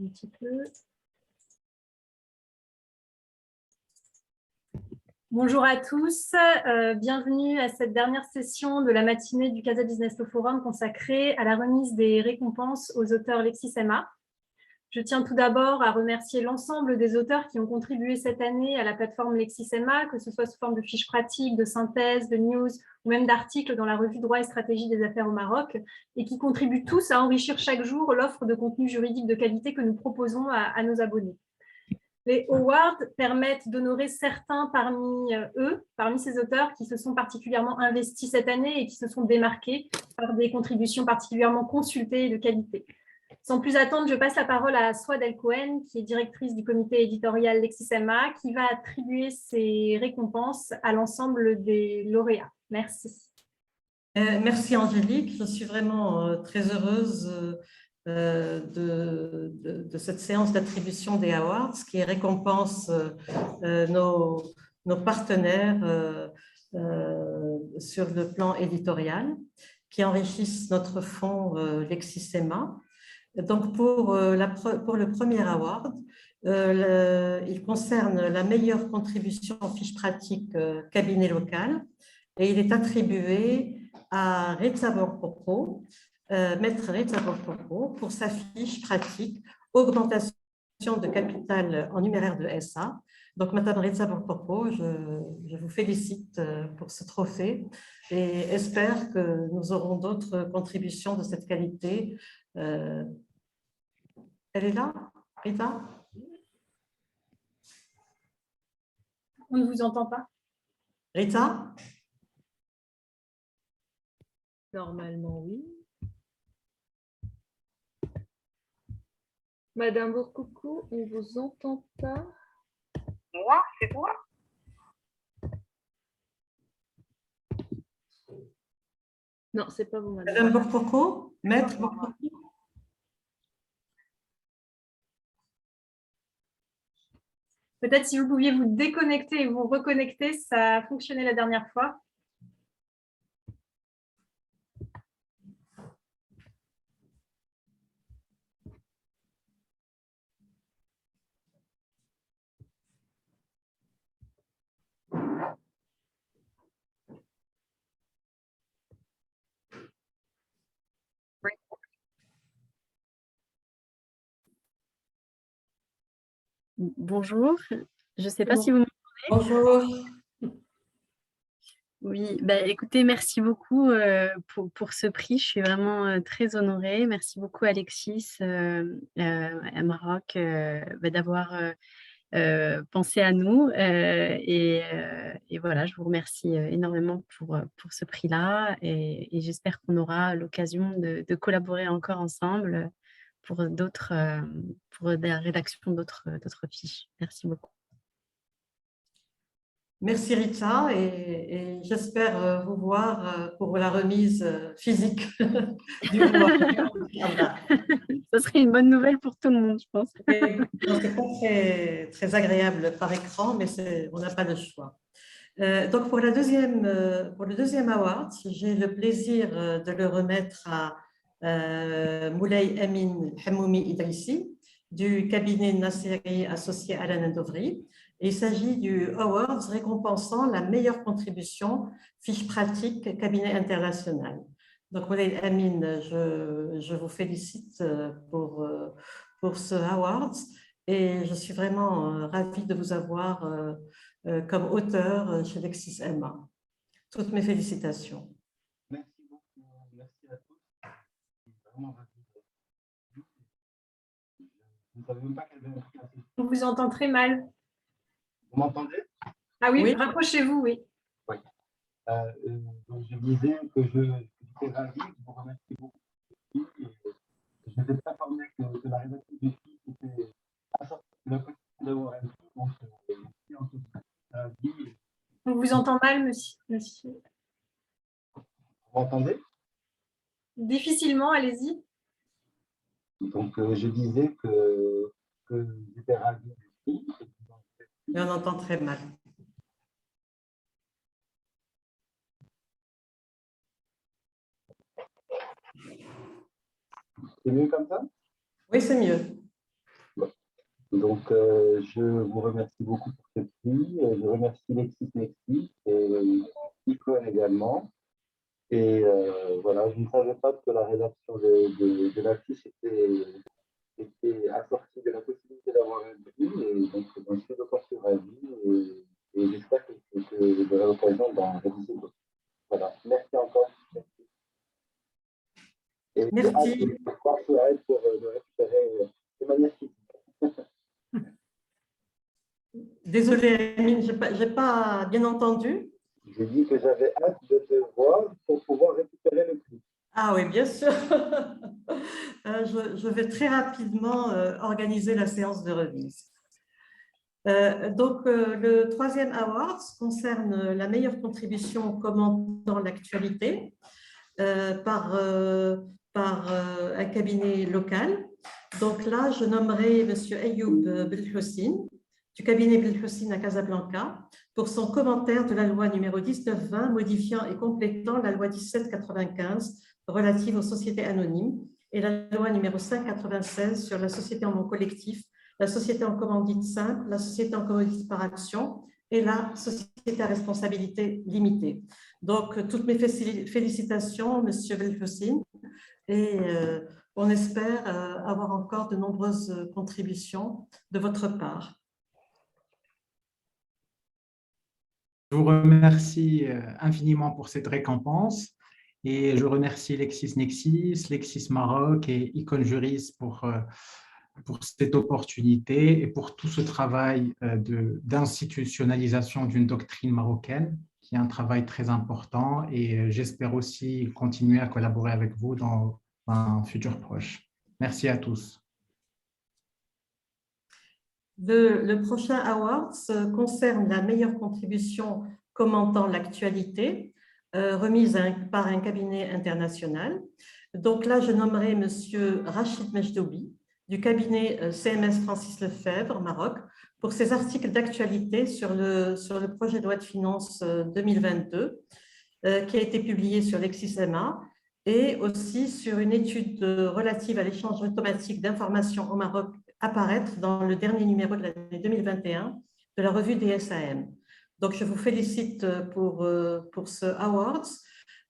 un petit peu. Bonjour à tous, bienvenue à cette dernière session de la matinée du Casa Business Law Forum consacrée à la remise des récompenses aux auteurs LexisNMA. Je tiens tout d'abord à remercier l'ensemble des auteurs qui ont contribué cette année à la plateforme LexisNMA, que ce soit sous forme de fiches pratiques, de synthèses, de news ou même d'articles dans la revue Droit et stratégie des affaires au Maroc, et qui contribuent tous à enrichir chaque jour l'offre de contenu juridique de qualité que nous proposons à nos abonnés. Les awards permettent d'honorer certains parmi ces auteurs qui se sont particulièrement investis cette année et qui se sont démarqués par des contributions particulièrement consultées et de qualité. Sans plus attendre, je passe la parole à Souad El Cohen, qui est directrice du comité éditorial LexisNMA, qui va attribuer ces récompenses à l'ensemble des lauréats. Merci. Merci Angélique, je suis vraiment très heureuse de cette séance d'attribution des awards qui récompense nos partenaires sur le plan éditorial, qui enrichissent notre fonds LexisNMA. Donc pour le premier award, il concerne la meilleure contribution en fiche pratique cabinet local et il est attribué à Rita Borpoko, maître Rita Borpoko, pour sa fiche pratique augmentation de capital en numéraire de SA. Donc, Madame Rita Borpoko, je vous félicite pour ce trophée et espère que nous aurons d'autres contributions de cette qualité. Elle est là, Rita? On ne vous entend pas. Rita? Normalement, oui. Madame Bourcoucou, on ne vous entend pas. Moi, c'est moi. Non, c'est pas vous, madame. Madame Bourcoucou? Maître Bourcoucou? Peut-être si vous pouviez vous déconnecter et vous reconnecter, ça a fonctionné la dernière fois. Bonjour, je ne sais pas si vous m'entendez. Bonjour. Oui, bah, écoutez, merci beaucoup pour ce prix. Je suis vraiment très honorée. Merci beaucoup Alexis, à Maroc, d'avoir pensé à nous. Et voilà, je vous remercie énormément pour ce prix-là. Et j'espère qu'on aura l'occasion de collaborer encore ensemble pour la rédaction d'autres fiches. Merci beaucoup. Merci Rita et j'espère vous voir pour la remise physique du mois. Ce serait une bonne nouvelle pour tout le monde, je pense. C'est pas très agréable par écran, mais on n'a pas le choix. Donc pour le deuxième award, j'ai le plaisir de le remettre à Moulay Amin Hamoumi Idrissi du cabinet Nasseri associé à Alain Dovry. Il s'agit du Awards récompensant la meilleure contribution fiche pratique cabinet international. Donc, Moulay Amin, je vous félicite pour ce Awards et je suis vraiment ravie de vous avoir comme auteur chez LexisNMA. Toutes mes félicitations. Merci beaucoup, merci à tous. Je suis vraiment ravi. Vous ne savez même pas quelle belle application. On vous entend très mal. Vous m'entendez? Ah oui, Oui. rapprochez-vous, oui. Oui. Donc je disais que j'étais ravi, je vous remercie beaucoup. Je n'étais pas informé que la rédaction du site était assortie de la possibilité d'avoir un site. Donc, merci en tout cas. Ravi. On vous entend mal, monsieur. Vous m'entendez? Difficilement, allez-y. Donc je disais que j'étais ravi du site. Et on entend très mal. C'est mieux comme ça? Oui, c'est mieux. Donc, je vous remercie beaucoup pour ce prix. Je remercie Lexis et Icon également. Et voilà, je ne savais pas que la rédaction de l'affiche était assortie de la possibilité d'avoir un prix. Et donc, je suis d'autant plus ravi. Et j'espère que j'aurai l'occasion d'en réaliser d'autres. Voilà, merci encore. Et j'ai hâte Merci. de pouvoir pour le récupérer de manière physique. Désolée, Amine, je n'ai pas bien entendu. J'ai dit que j'avais hâte de te voir pour pouvoir récupérer le prix. Ah oui, bien sûr. Je vais très rapidement organiser la séance de remise. Donc, le troisième award concerne la meilleure contribution commentant l'actualité par un cabinet local. Donc là, je nommerai M. Ayoub Belhoussine du cabinet Belhoussine à Casablanca pour son commentaire de la loi numéro 1920 modifiant et complétant la loi 1795 relative aux sociétés anonymes et la loi numéro 596 sur la société en nom collectif, la société en commandite simple, la société en commandite par action et la société à responsabilité limitée. Donc, toutes mes félicitations, Monsieur Belhoussine, et on espère avoir encore de nombreuses contributions de votre part. Je vous remercie infiniment pour cette récompense et je remercie LexisNexis, Lexis Maroc et Icon Juris pour cette opportunité et pour tout ce travail d'institutionnalisation d'une doctrine marocaine, qui est un travail très important, et j'espère aussi continuer à collaborer avec vous dans un futur proche. Merci à tous. Le prochain award concerne la meilleure contribution commentant l'actualité, remise par un cabinet international. Donc là, je nommerai M. Rachid Mejdoubi du cabinet CMS Francis Lefebvre, Maroc, pour ses articles d'actualité sur le projet de loi de finances 2022 qui a été publié sur LexisMA et aussi sur une étude relative à l'échange automatique d'informations au Maroc apparaître dans le dernier numéro de l'année 2021 de la revue des SAM. Donc, je vous félicite pour ce Awards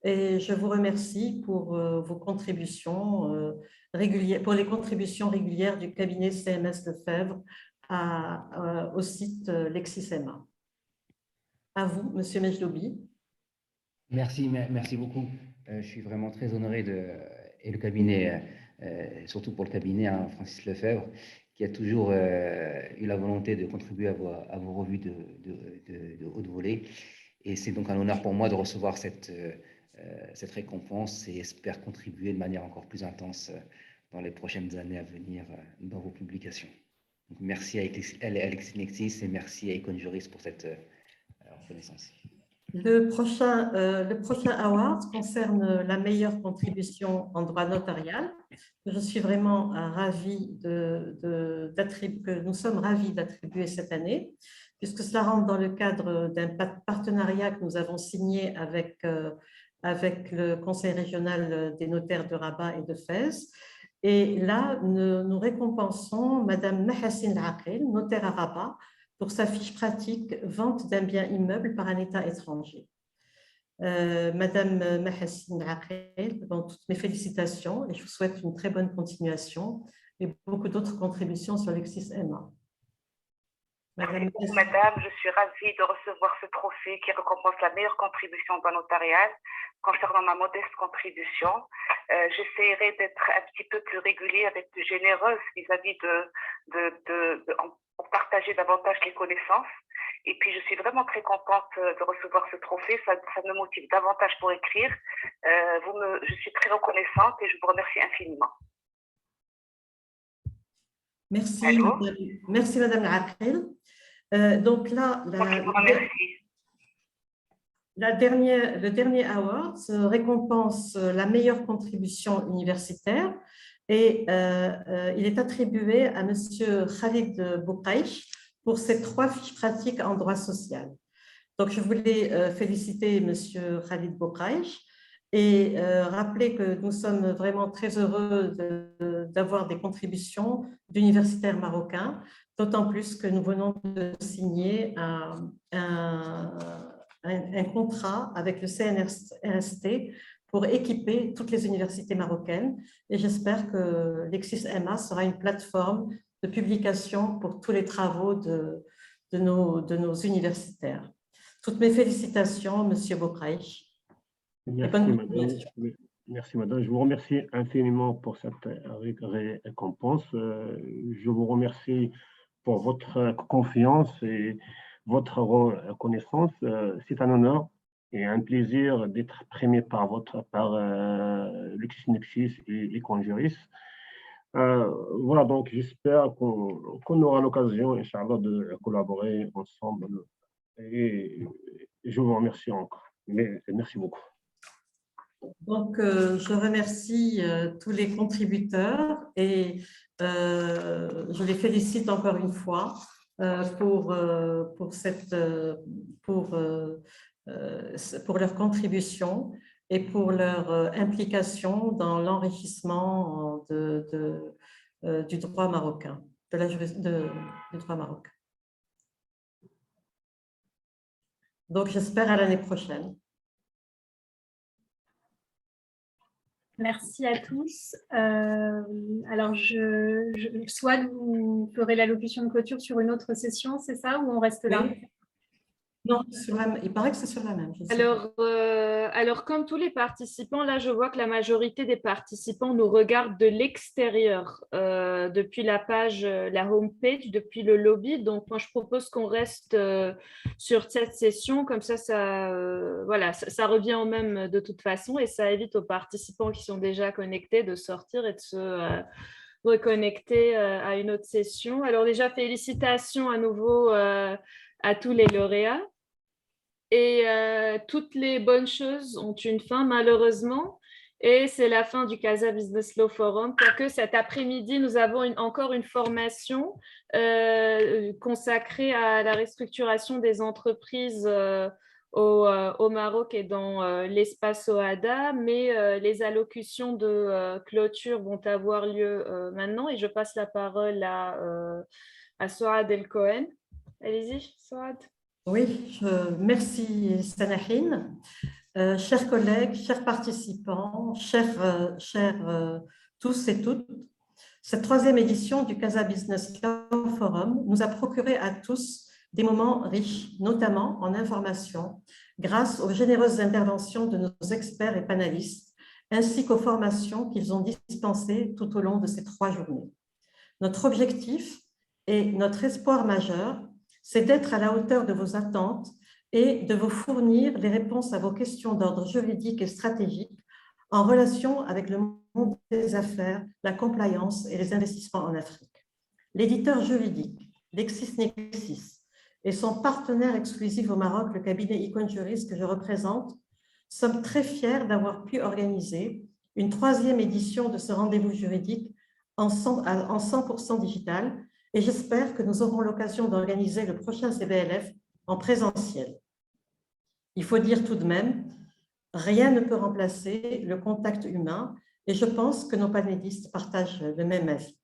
et je vous remercie pour vos contributions régulières, pour les contributions régulières du cabinet CMS Lefebvre au site LexisMA. À vous, Monsieur Mejdoubi. Merci beaucoup. Je suis vraiment très honoré et le cabinet, surtout pour le cabinet Francis Lefebvre, qui a toujours eu la volonté de contribuer à vos revues de haute volée. Et c'est donc un honneur pour moi de recevoir cette récompense et espère contribuer de manière encore plus intense dans les prochaines années à venir dans vos publications. Donc, merci à LexisNexis et merci à Icon Juris pour cette reconnaissance. Le prochain award concerne la meilleure contribution en droit notarial. Je suis vraiment ravie que nous sommes ravis d'attribuer cette année, puisque cela rentre dans le cadre d'un partenariat que nous avons signé avec le Conseil régional des notaires de Rabat et de Fès. Et là, nous récompensons Madame Mahassine Aqil, notaire à Rabat, pour sa fiche pratique « Vente d'un bien immeuble par un État étranger ». Madame Mahassine Aqil, toutes mes félicitations et je vous souhaite une très bonne continuation et beaucoup d'autres contributions sur LexisMA. Merci beaucoup, madame. Je suis ravie de recevoir ce trophée qui récompense la meilleure contribution dans notarial. Concernant ma modeste contribution, j'essaierai d'être un petit peu plus régulière et plus généreuse vis-à-vis pour partager davantage les connaissances. Et puis, je suis vraiment très contente de recevoir ce trophée. Ça me motive davantage pour écrire. Je suis très reconnaissante et je vous remercie infiniment. Merci, Madame Aqil. Donc là, le dernier award récompense la meilleure contribution universitaire et il est attribué à Monsieur Khalid Boukaïch pour ses 3 fiches pratiques en droit social. Donc, je voulais féliciter Monsieur Khalid Boukaïch et rappeler que nous sommes vraiment très heureux d'avoir des contributions d'universitaires marocains. d'autant plus que nous venons de signer un contrat avec le CNRST pour équiper toutes les universités marocaines. Et j'espère que Lexis-MA sera une plateforme de publication pour tous les travaux de nos universitaires. Toutes mes félicitations, Monsieur Bopraïch. Merci, madame. Je vous remercie infiniment pour cette récompense. Je vous remercie pour votre confiance et votre reconnaissance. C'est un honneur et un plaisir d'être primé par LexisNexis et Icon Juris. Voilà, donc j'espère qu'on aura l'occasion, Inch'Allah, de collaborer ensemble. Et je vous remercie encore. Merci beaucoup. Donc, je remercie tous les contributeurs et je les félicite encore une fois pour leur contribution et pour leur implication dans l'enrichissement du droit marocain, du droit marocain. Donc, j'espère à l'année prochaine. Merci à tous. Alors, soit vous ferez l'allocution de clôture sur une autre session, c'est ça, ou on reste là? Oui. Non, il paraît que c'est sur la même. Alors, comme tous les participants, là, je vois que la majorité des participants nous regardent de l'extérieur, depuis la page, la homepage, depuis le lobby. Donc, moi, je propose qu'on reste sur cette session. Comme ça, voilà, ça revient au même de toute façon et ça évite aux participants qui sont déjà connectés de sortir et de se reconnecter à une autre session. Alors, déjà, félicitations à nouveau à tous les lauréats. Et toutes les bonnes choses ont une fin, malheureusement. Et c'est la fin du Casa Business Law Forum. Quoique cet après-midi, nous avons encore une formation consacrée à la restructuration des entreprises au Maroc et dans l'espace OADA. Mais les allocutions de clôture vont avoir lieu maintenant. Et je passe la parole à Souad El Cohen. Allez-y, Souad. Oui, merci Sanahin. Chers collègues, chers participants, chers tous et toutes, cette troisième édition du Casa Business Law Forum nous a procuré à tous des moments riches, notamment en informations, grâce aux généreuses interventions de nos experts et panélistes, ainsi qu'aux formations qu'ils ont dispensées tout au long de ces 3 journées. Notre objectif et notre espoir majeur, c'est d'être à la hauteur de vos attentes et de vous fournir les réponses à vos questions d'ordre juridique et stratégique en relation avec le monde des affaires, la compliance et les investissements en Afrique. L'éditeur juridique, LexisNexis, et son partenaire exclusif au Maroc, le cabinet Icon Juris que je représente, sommes très fiers d'avoir pu organiser une 3e édition de ce rendez-vous juridique en 100% digital. Et j'espère que nous aurons l'occasion d'organiser le prochain CBLF en présentiel. Il faut dire tout de même, rien ne peut remplacer le contact humain et je pense que nos panélistes partagent le même avis.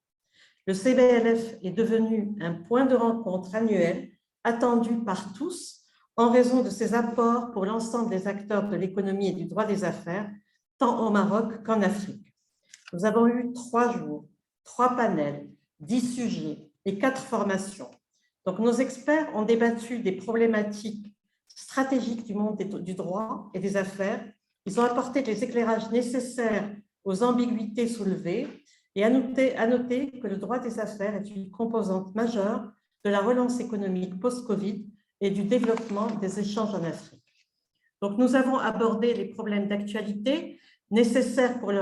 Le CBLF est devenu un point de rencontre annuel attendu par tous en raison de ses apports pour l'ensemble des acteurs de l'économie et du droit des affaires, tant au Maroc qu'en Afrique. Nous avons eu 3 jours, 3 panels, 10 sujets et 4 formations. Donc, nos experts ont débattu des problématiques stratégiques du monde du droit et des affaires. Ils ont apporté les éclairages nécessaires aux ambiguïtés soulevées et à noter que le droit des affaires est une composante majeure de la relance économique post-Covid et du développement des échanges en Afrique. Donc, nous avons abordé les problèmes d'actualité nécessaires pour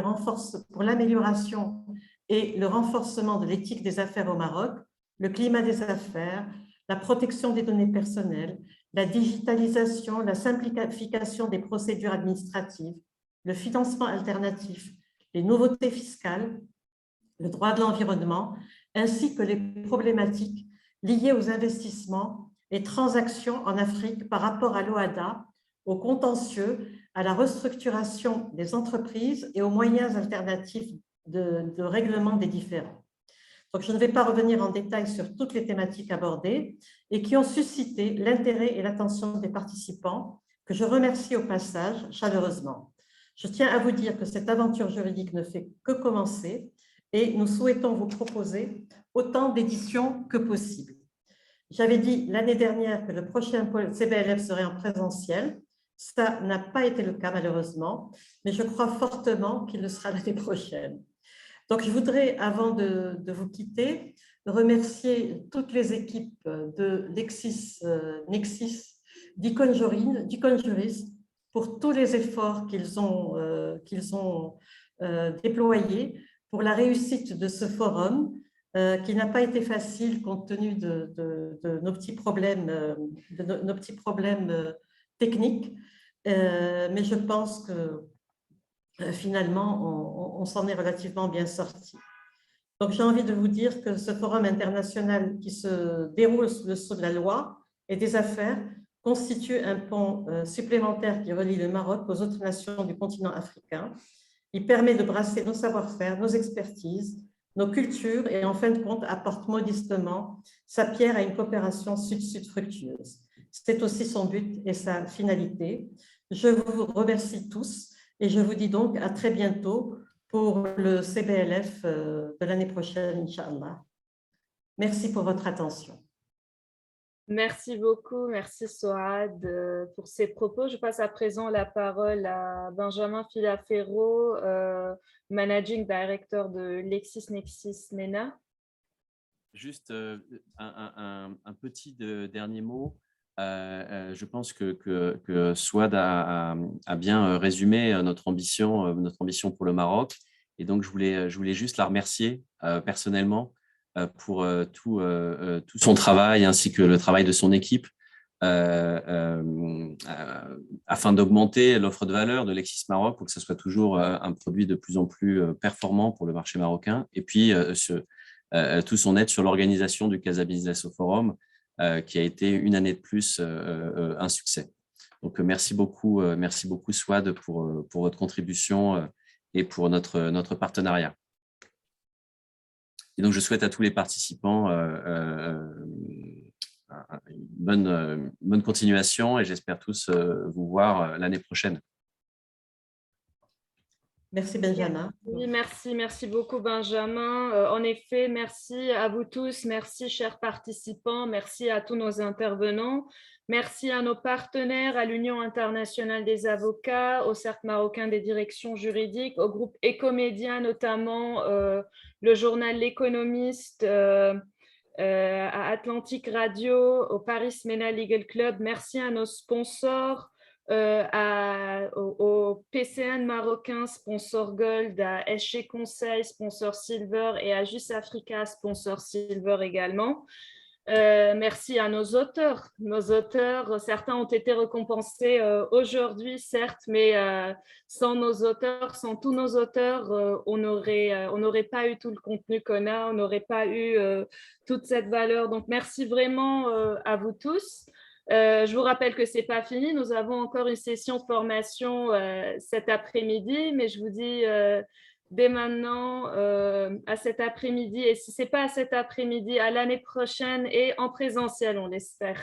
l'amélioration et le renforcement de l'éthique des affaires au Maroc, le climat des affaires, la protection des données personnelles, la digitalisation, la simplification des procédures administratives, le financement alternatif, les nouveautés fiscales, le droit de l'environnement, ainsi que les problématiques liées aux investissements et transactions en Afrique par rapport à l'OADA, aux contentieux, à la restructuration des entreprises et aux moyens alternatifs de règlement des différends. Donc, je ne vais pas revenir en détail sur toutes les thématiques abordées et qui ont suscité l'intérêt et l'attention des participants, que je remercie au passage chaleureusement. Je tiens à vous dire que cette aventure juridique ne fait que commencer et nous souhaitons vous proposer autant d'éditions que possible. J'avais dit l'année dernière que le prochain CBLF serait en présentiel. Ça n'a pas été le cas malheureusement, mais je crois fortement qu'il le sera l'année prochaine. Donc, je voudrais, avant de vous quitter, remercier toutes les équipes de Nexis, d'Icon Juris, pour tous les efforts qu'ils ont déployés pour la réussite de ce forum, qui n'a pas été facile compte tenu de nos petits problèmes, techniques, mais je pense que finalement, on s'en est relativement bien sorti. Donc, j'ai envie de vous dire que ce forum international qui se déroule sous le sceau de la loi et des affaires constitue un pont supplémentaire qui relie le Maroc aux autres nations du continent africain. Il permet de brasser nos savoir-faire, nos expertises, nos cultures et en fin de compte apporte modestement sa pierre à une coopération sud-sud fructueuse. C'est aussi son but et sa finalité. Je vous remercie tous et je vous dis donc à très bientôt pour le CBLF de l'année prochaine, Inch'Allah. Merci pour votre attention. Merci beaucoup, merci Souad pour ces propos. Je passe à présent la parole à Benjamin Filafero, Managing Director de LexisNexis MENA. Juste un petit dernier mot. Je pense que Souad a bien résumé notre ambition pour le Maroc. Et donc, je voulais juste la remercier personnellement pour tout son travail ainsi que le travail de son équipe afin d'augmenter l'offre de valeur de Lexis Maroc pour que ce soit toujours un produit de plus en plus performant pour le marché marocain. Et puis, tout son aide sur l'organisation du Casa Business Forum qui a été une année de plus un succès. Donc, merci beaucoup Souad pour votre contribution et pour notre partenariat. Et donc, je souhaite à tous les participants une bonne continuation et j'espère tous vous voir l'année prochaine. Merci Benjamin. Oui, merci beaucoup Benjamin. En effet, merci à vous tous, merci chers participants, merci à tous nos intervenants, merci à nos partenaires, à l'Union internationale des avocats, au Cercle marocain des directions juridiques, au groupe Ecomédia notamment, le journal L'Économiste, à Atlantic Radio, au Paris MENA Legal Club. Merci à nos sponsors, au PCN marocain, sponsor Gold, à SG Conseil, sponsor Silver, et à Just Africa, sponsor Silver également. Merci à nos auteurs. Certains ont été récompensés aujourd'hui, certes, mais sans tous nos auteurs, on n'aurait pas eu tout le contenu qu'on a, on n'aurait pas eu toute cette valeur. Donc, merci vraiment à vous tous. Je vous rappelle que ce n'est pas fini. Nous avons encore une session de formation cet après-midi, mais je vous dis dès maintenant à cet après-midi. Et si ce n'est pas à cet après-midi, à l'année prochaine et en présentiel, on l'espère.